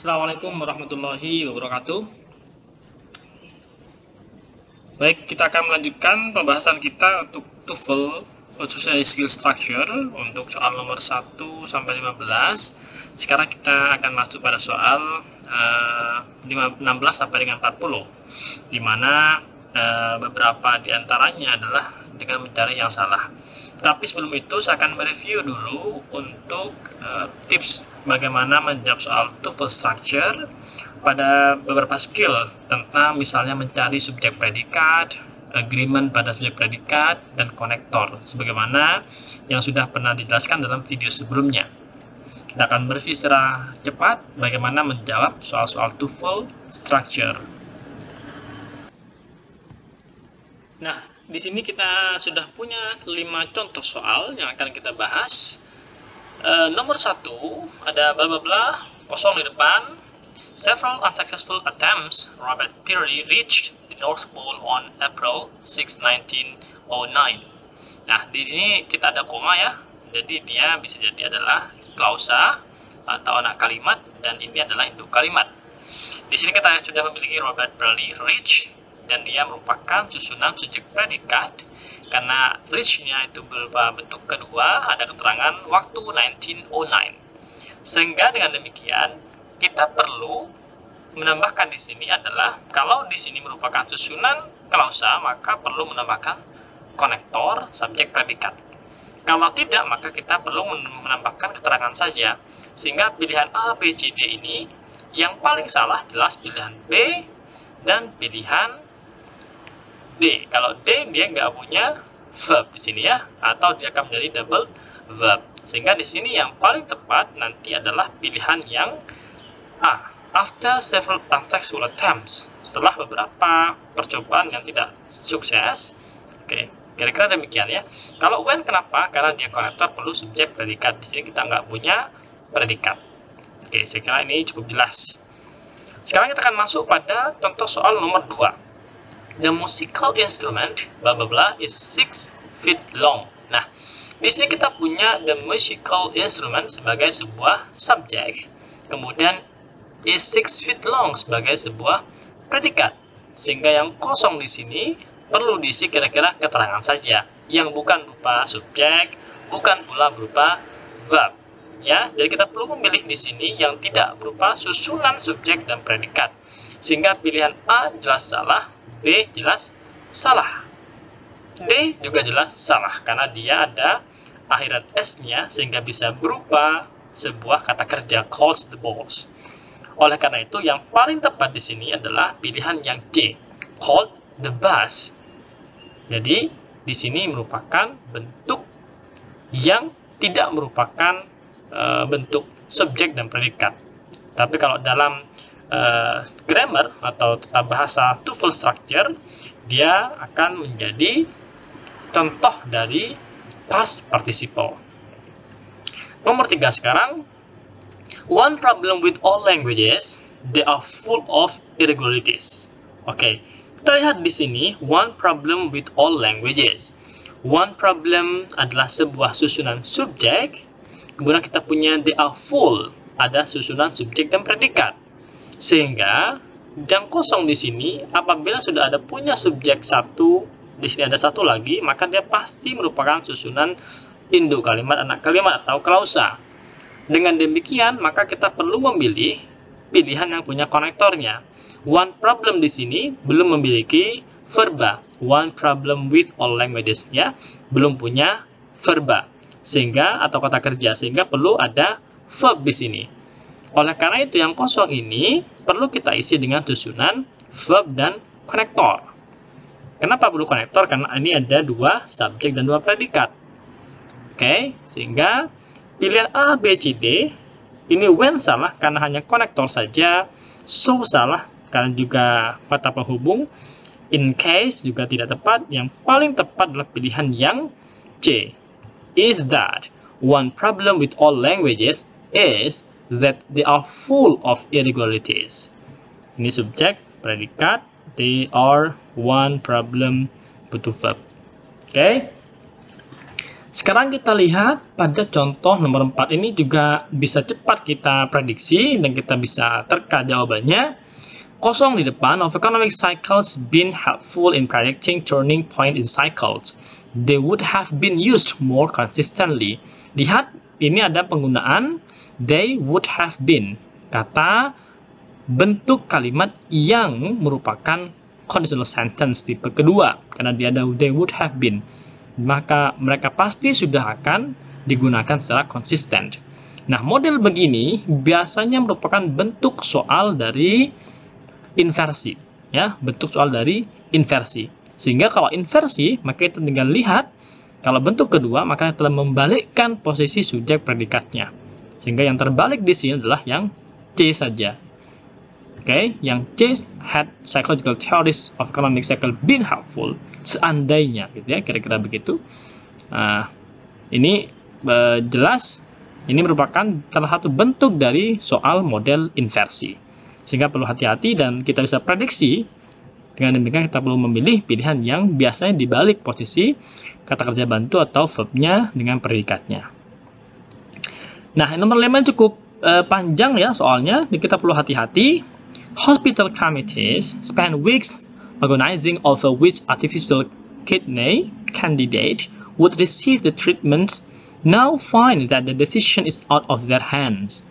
Assalamualaikum warahmatullahi wabarakatuh. Baik, kita akan melanjutkan pembahasan kita untuk TOEFL khususnya skill structure untuk soal nomor 1 sampai 15. Sekarang kita akan masuk pada soal 16 sampai dengan 40, di mana beberapa diantaranya adalah dengan mencari yang salah. Tapi sebelum itu saya akan mereview dulu untuk tips bagaimana menjawab soal TOEFL structure pada beberapa skill tentang misalnya mencari subjek predikat, agreement pada subjek predikat, dan konektor sebagaimana yang sudah pernah dijelaskan dalam video sebelumnya. Kita akan mereview secara cepat bagaimana menjawab soal-soal TOEFL structure. Nah, di sini kita sudah punya 5 contoh soal yang akan kita bahas. Nomor 1 ada bla bla bla kosong di depan. Several unsuccessful attempts, Robert Peary reached the North Pole on April 6, 1909. Nah, di sini kita ada koma ya. Jadi dia bisa jadi adalah klausa atau anak kalimat, dan ini adalah induk kalimat. Di sini kita sudah memiliki Robert Peary reached, dan dia merupakan susunan subjek predikat karena reach-nya itu berupa bentuk kedua, ada keterangan waktu 1909. Sehingga dengan demikian kita perlu menambahkan di sini adalah kalau di sini merupakan susunan klausa maka perlu menambahkan konektor subjek predikat. Kalau tidak maka kita perlu menambahkan keterangan saja. Sehingga pilihan A, B, C, D ini yang paling salah jelas pilihan B dan pilihan D. Kalau D dia nggak punya verb di sini ya, atau dia akan menjadi double verb. Sehingga di sini yang paling tepat nanti adalah pilihan yang A. After several unsuccessful attempts, setelah beberapa percobaan yang tidak sukses. Oke, kira-kira demikian ya. Kalau when kenapa? Karena dia konektor perlu subjek predikat. Di sini kita nggak punya predikat. Oke, saya kira ini cukup jelas. Sekarang kita akan masuk pada contoh soal nomor 2. The musical instrument bla bla bla is 6 feet long. Nah, di sini kita punya the musical instrument sebagai sebuah subjek, kemudian is 6 feet long sebagai sebuah predikat. Sehingga yang kosong di sini perlu diisi kira-kira keterangan saja, yang bukan berupa subjek, bukan pula berupa verb. Ya, jadi kita perlu memilih di sini yang tidak berupa susunan subjek dan predikat. Sehingga pilihan A jelas salah, B jelas salah, D juga jelas salah karena dia ada akhiran S-nya sehingga bisa berupa sebuah kata kerja calls the balls. Oleh karena itu yang paling tepat di sini adalah pilihan yang D, called the bus. Jadi di sini merupakan bentuk yang tidak merupakan bentuk subjek dan predikat. Tapi kalau dalam grammar atau tata bahasa TOEFL structure, dia akan menjadi contoh dari past participle. Nomor 3 sekarang. One problem with all languages, they are full of irregularities. Oke, kita lihat di sini one problem with all languages. One problem adalah sebuah susunan subjek, kemudian kita punya they are full, ada susunan subjek dan predikat. Sehingga yang kosong di sini apabila sudah ada punya subjek satu, di sini ada satu lagi, maka dia pasti merupakan susunan induk kalimat, anak kalimat atau klausa. Dengan demikian, maka kita perlu memilih pilihan yang punya konektornya. One problem di sini belum memiliki verba. One problem with all languages ya, belum punya verba. Sehingga atau kata kerja, sehingga perlu ada verb di sini. Oleh karena itu yang kosong ini perlu kita isi dengan susunan verb dan konektor. Kenapa perlu konektor? Karena ini ada 2 subjek dan 2 predikat. Oke, sehingga pilihan A, B, C, D ini when salah karena hanya konektor saja, so salah karena juga kata penghubung, in case juga tidak tepat. Yang paling tepat adalah pilihan yang C, is that one problem with all languages is that they are full of irregularities. Ini subjek, predikat, they are one problem butuh verb. Oke. Sekarang kita lihat pada contoh nomor 4 ini juga bisa cepat kita prediksi dan kita bisa terka jawabannya. Kosong di depan, of economic cycles been helpful in predicting turning point in cycles. They would have been used more consistently. Lihat, ini ada penggunaan they would have been. Kata bentuk kalimat yang merupakan conditional sentence tipe kedua. Karena dia ada they would have been. Maka mereka pasti sudah akan digunakan secara konsisten. Nah, model begini biasanya merupakan bentuk soal dari inversi, ya, bentuk soal dari inversi. Sehingga kalau inversi, maka kita tinggal lihat, kalau bentuk kedua, maka telah membalikkan posisi subjek predikatnya. Sehingga yang terbalik di sini adalah yang C saja. Oke, yang C, had psychological theories of economic cycle been helpful, seandainya, gitu ya, kira-kira begitu. Ini jelas, ini merupakan salah satu bentuk dari soal model inversi. Sehingga perlu hati-hati dan kita bisa prediksi. Dengan demikian kita perlu memilih pilihan yang biasanya dibalik posisi kata kerja bantu atau verbnya dengan predikatnya. Nah, nomor 5 cukup panjang ya soalnya, jadi kita perlu hati-hati. Hospital committees spend weeks organizing over which artificial kidney candidate would receive the treatment, now find that the decision is out of their hands.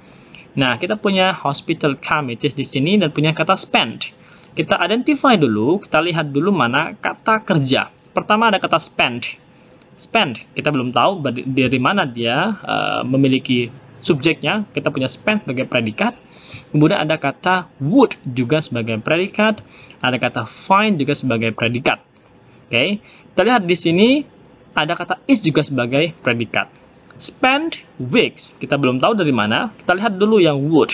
Nah, kita punya hospital committees di sini dan punya kata spend. Kita identify dulu, kita lihat dulu mana kata kerja. Pertama ada kata spend. Spend, kita belum tahu dari mana dia memiliki subjeknya. Kita punya spend sebagai predikat. Kemudian ada kata would juga sebagai predikat, ada kata find juga sebagai predikat. Oke, kita lihat di sini ada kata is juga sebagai predikat. Spend weeks, kita belum tahu dari mana. Kita lihat dulu yang would.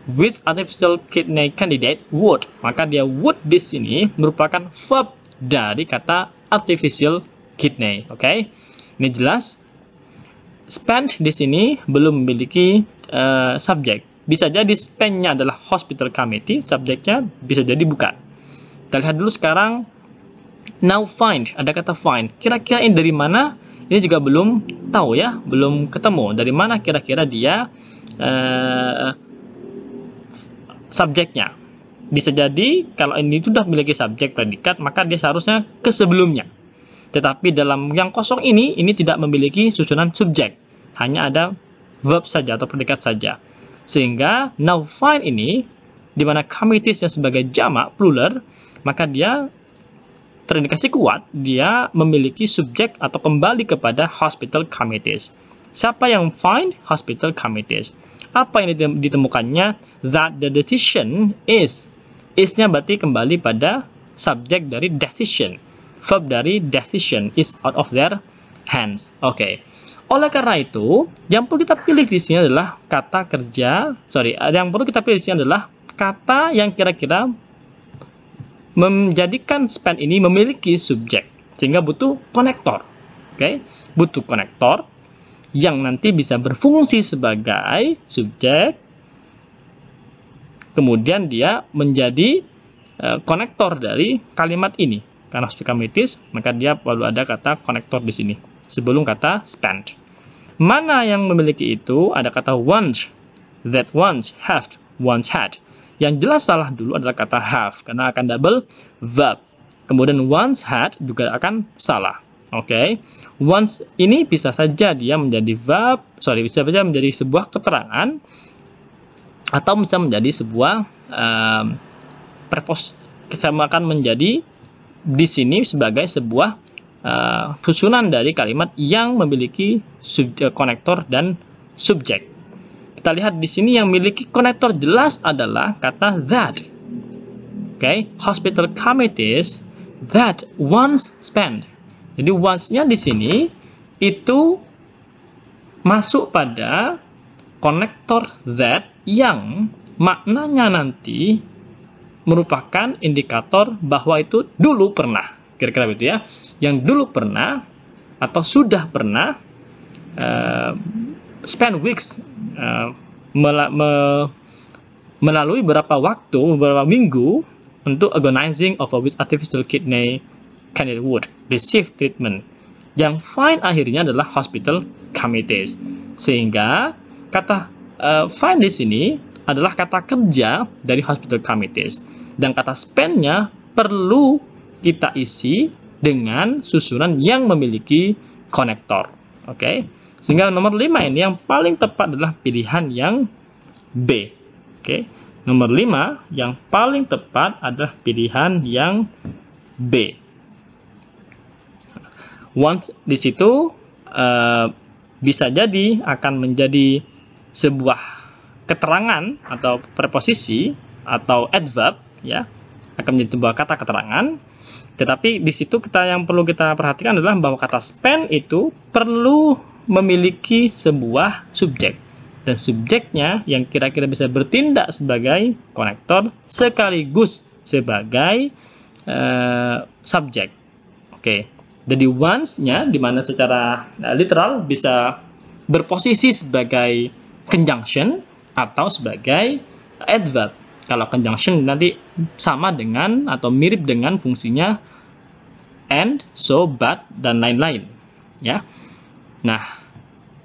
Which artificial kidney candidate would? Maka dia would di sini merupakan verb dari kata artificial kidney. Oke, ini jelas. Spend di sini belum memiliki subjek. Bisa jadi spend-nya adalah hospital committee, subjeknya bisa jadi bukan. Kita lihat dulu sekarang, now find, ada kata find. Kira-kira ini dari mana? Ini juga belum tahu ya, belum ketemu. Dari mana kira-kira dia subjeknya. Bisa jadi kalau ini sudah memiliki subjek predikat, maka dia seharusnya ke sebelumnya. Tetapi dalam yang kosong ini tidak memiliki susunan subjek. Hanya ada verb saja atau predikat saja. Sehingga now find ini, di mana committees yang sebagai jamak, plural, maka dia terindikasi kuat, dia memiliki subjek atau kembali kepada hospital committees. Siapa yang find? Hospital committees. Apa yang ditemukannya? That the decision is. Is-nya berarti kembali pada subjek dari decision. Verb dari decision is out of their hands. Oke. Oleh karena itu, yang perlu kita pilih di sini adalah kata kerja. Yang perlu kita pilih di sini adalah kata yang kira-kira menjadikan spend ini memiliki subjek. Sehingga butuh konektor. Oke. Butuh konektor yang nanti bisa berfungsi sebagai subjek, kemudian dia menjadi konektor dari kalimat ini. Karena hospital committees, maka dia perlu ada kata konektor di sini sebelum kata spend. Mana yang memiliki itu? Ada kata once, that once, have, once had. Yang jelas salah dulu adalah kata have, karena akan double verb. Kemudian once had juga akan salah. Oke, once ini bisa saja dia menjadi verb, bisa saja menjadi sebuah keterangan, atau bisa menjadi sebuah purpose, akan menjadi di sini sebagai sebuah susunan dari kalimat yang memiliki konektor dan subjek. Kita lihat di sini yang memiliki konektor jelas adalah kata that. Oke, hospital committees that once spent. Jadi once-nya di sini itu masuk pada konektor that yang maknanya nanti merupakan indikator bahwa itu dulu pernah. Kira-kira begitu ya. Yang dulu pernah atau sudah pernah spend weeks melalui beberapa waktu, beberapa minggu untuk organizing of a artificial kidney candidate would receive treatment. yang find akhirnya adalah hospital committees. Sehingga kata find di sini adalah kata kerja dari hospital committees. Dan kata spend-nya perlu kita isi dengan susunan yang memiliki konektor. Oke. Sehingga nomor 5 ini yang paling tepat adalah pilihan yang B. Oke. Nomor 5 yang paling tepat adalah pilihan yang B. Once di situ bisa jadi akan menjadi sebuah keterangan atau preposisi atau adverb, ya, akan menjadi sebuah kata keterangan. Tetapi di situ yang perlu kita perhatikan adalah bahwa kata spend itu perlu memiliki sebuah subjek, dan subjeknya yang kira-kira bisa bertindak sebagai konektor sekaligus sebagai subjek. Oke. Jadi once-nya dimana secara literal bisa berposisi sebagai conjunction atau sebagai adverb. Kalau conjunction nanti sama dengan atau mirip dengan fungsinya and, so, but, dan lain-lain. Ya. Nah,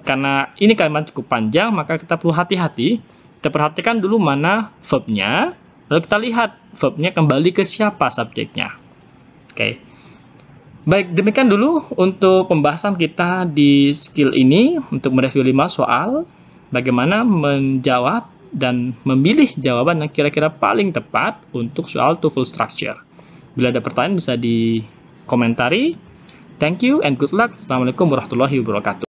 karena ini kalimat cukup panjang, maka kita perlu hati-hati. Kita perhatikan dulu mana verbnya, lalu kita lihat verbnya kembali ke siapa subjeknya. Oke. Baik, demikian dulu untuk pembahasan kita di skill ini untuk mereview 5 soal. Bagaimana menjawab dan memilih jawaban yang kira-kira paling tepat untuk soal TOEFL structure. Bila ada pertanyaan bisa dikomentari. Thank you and good luck. Assalamualaikum warahmatullahi wabarakatuh.